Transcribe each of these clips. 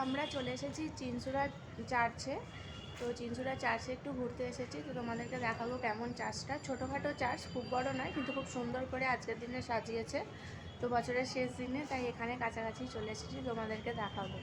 আমরা চলে এসেছি চিনসুরা চার্চে। তো চিনসুরা চার্চে একটু ঘুরতে এসেছি, তো তোমাদেরকে দেখাবো কেমন চার্চটা। ছোটোখাটো চার্চ, খুব বড় নয়, কিন্তু খুব সুন্দর করে আজকের দিনে সাজিয়েছে। তো বছরের শেষ দিনে তাই এখানে কাছাকাছি চলে এসেছি, তোমাদেরকে দেখাবো।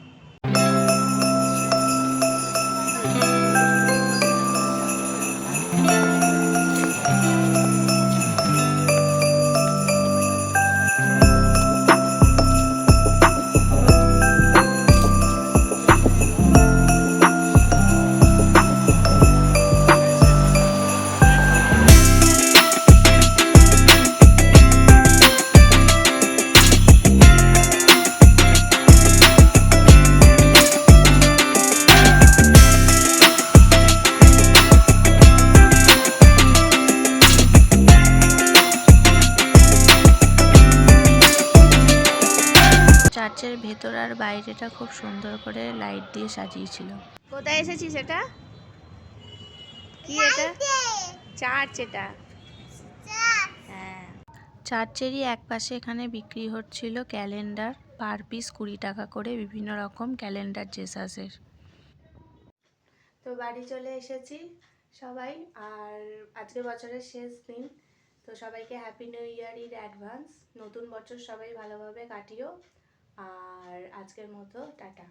চার্চের ভেতর আর বাইরেটা খুব সুন্দর করে লাইট দিয়ে সাজিয়েছিল। কোথায় এসেছিস? এটা কি? এটা চার্চ, এটা হ্যাঁ। চার্চেরই এক পাশে এখানে বিক্রি হচ্ছিল ক্যালেন্ডার, পার পিস 20 টাকা করে, বিভিন্ন রকম ক্যালেন্ডার জেসাসের। তো বাড়ি চলে এসেছি সবাই, আর আজকে বছরের শেষ দিন। তো সবাইকে happy new year in advance. নতুন বছর সবাই ভালোভাবে কাটিও। আর আজকের মতো টাটা।